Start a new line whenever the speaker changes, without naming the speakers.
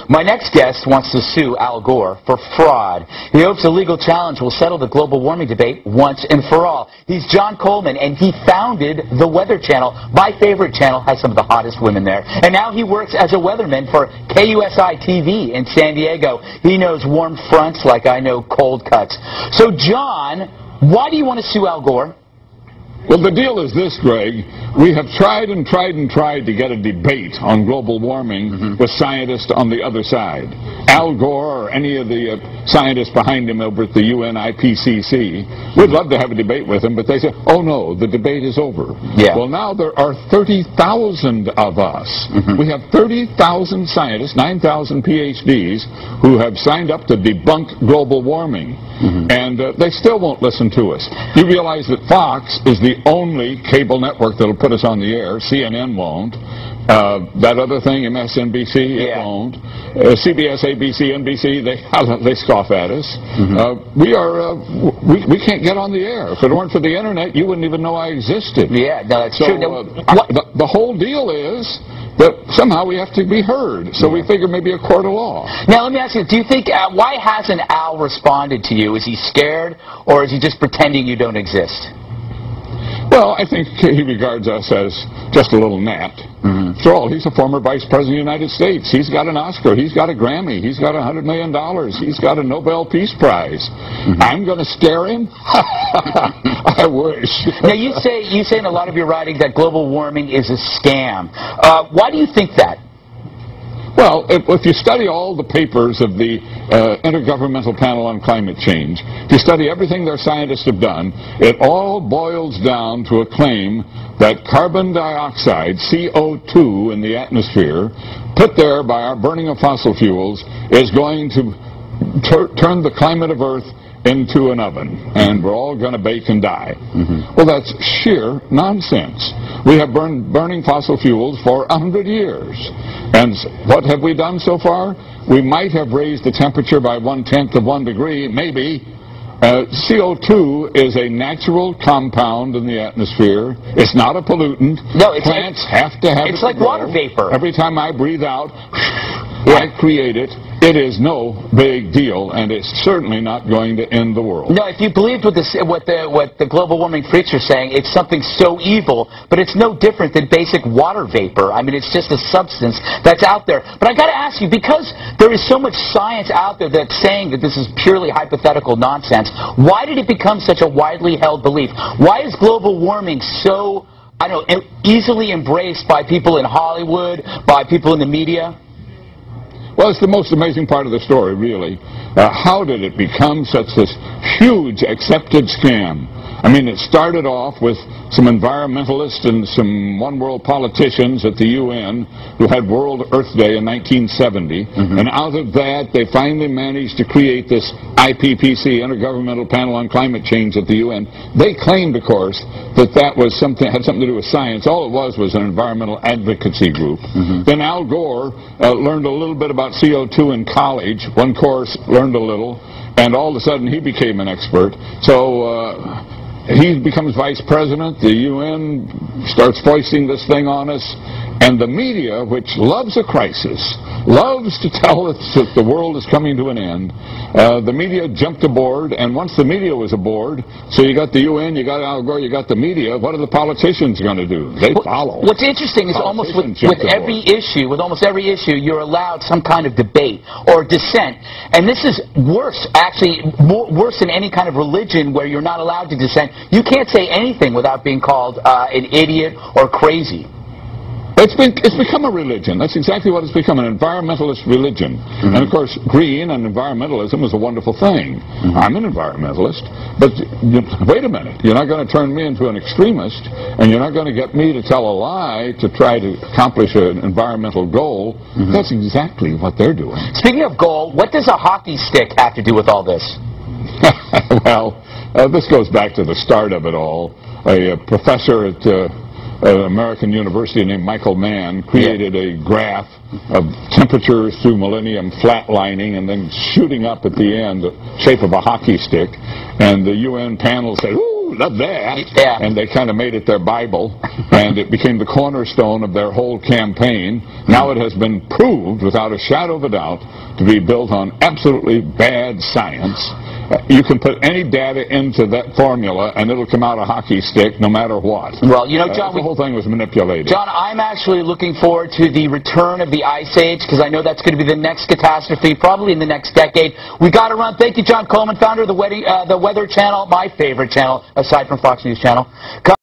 My next guest wants to sue Al Gore for fraud. He hopes a legal challenge will settle the global warming debate once and for all. He's John Coleman, and he founded the Weather Channel. My favorite channel, has some of the hottest women there. And now he works as a weatherman for KUSI TV in San Diego. He knows warm fronts like I know cold cuts. So, John, why do you want to sue Al Gore?
Well, the deal is this, Greg. We have tried and tried and tried to get a debate on global warming with scientists on the other side. Al Gore or any of the scientists behind him over at the UN IPCC, we'd love to have a debate with them, but they say, oh no, the debate is over.
Yeah.
Well, now there are 30,000 of us. We have 30,000 scientists, 9,000 PhDs, who have signed up to debunk global warming. And they still won't listen to us. You realize that Fox is the only cable network that'll put us on the air. CNN won't. That other thing, MSNBC, it won't. CBS, ABC, NBC, they scoff at us. We can't get on the air. If it weren't for the internet, you wouldn't even know I existed.
Yeah, no, that's true.
The whole deal is that somehow we have to be heard. So we figure maybe a court of law.
Now, let me ask you, do you think, why hasn't Al responded to you? Is he scared, or is he just pretending you don't exist?
Well, I think he regards us as just a little gnat. After all, he's a former Vice President of the United States. He's got an Oscar. He's got a Grammy. He's got $100 million. He's got a Nobel Peace Prize. I'm going to scare him? I wish.
Now, you say in a lot of your writing that global warming is a scam. Why do you think that?
Well, if you study all the papers of the Intergovernmental Panel on Climate Change, if you study everything their scientists have done, it all boils down to a claim that carbon dioxide, CO2 in the atmosphere, put there by our burning of fossil fuels, is going to turn the climate of Earth into an oven, and we're all going to bake and die. Well, that's sheer nonsense. We have burning fossil fuels for 100 years. And what have we done so far? We might have raised the temperature by 1/10 of 1 degree, maybe. CO2 is a natural compound in the atmosphere. It's not a pollutant.
No,
plants have to have it.
It's like water vapor.
Every time I breathe out, I create it. It is no big deal, and it's certainly not going to end the world.
No, if you believed what the global warming freaks are saying, it's something so evil, but it's no different than basic water vapor. I mean, it's just a substance that's out there. But I got to ask you, because there is so much science out there that's saying that this is purely hypothetical nonsense, why did it become such a widely held belief? Why is global warming so, I don't know, easily embraced by people in Hollywood, by people in the media?
Well, it's the most amazing part of the story, really. How did it become such this huge accepted scam? I mean, it started off with some environmentalists and some one-world politicians at the UN who had World Earth Day in 1970, and out of that they finally managed to create this IPCC, Intergovernmental Panel on Climate Change at the UN. They claimed, of course, that that was had something to do with science. All it was an environmental advocacy group. Then Al Gore learned a little bit about CO2 in college. One course, learned a little, and all of a sudden he became an expert. So he becomes vice president, the UN starts foisting this thing on us, and the media, which loves a crisis, loves to tell us that the world is coming to an end, the media jumped aboard, and once the media was aboard, so you got the UN, you got Al Gore, you got the media, what are the politicians going to do? They follow.
What's interesting is almost with every issue, you're allowed some kind of debate or dissent, and this is worse, actually, worse than any kind of religion where you're not allowed to dissent. You can't say anything without being called an idiot or crazy.
It's become a religion. That's exactly what it's become, an environmentalist religion. And of course, green and environmentalism is a wonderful thing. I'm an environmentalist, but wait a minute. You're not going to turn me into an extremist, and you're not going to get me to tell a lie to try to accomplish an environmental goal. That's exactly what they're doing.
Speaking of goal, what does a hockey stick have to do with all this?
Well, this goes back to the start of it all. A professor at an American university named Michael Mann created a graph of temperatures through millennium flatlining and then shooting up at the end, the shape of a hockey stick. And the UN panel said, ooh, woo, love that.
Yeah.
And they kind of made it their Bible, and it became the cornerstone of their whole campaign. Now it has been proved, without a shadow of a doubt, to be built on absolutely bad science. You can put any data into that formula, and it'll come out a hockey stick no matter what.
Well, you know, John,
the whole thing was manipulated.
John, I'm actually looking forward to the return of the Ice Age, because I know that's going to be the next catastrophe, probably in the next decade. We got to run. Thank you, John Coleman, founder of the Weather Channel, my favorite channel, aside from Fox News Channel.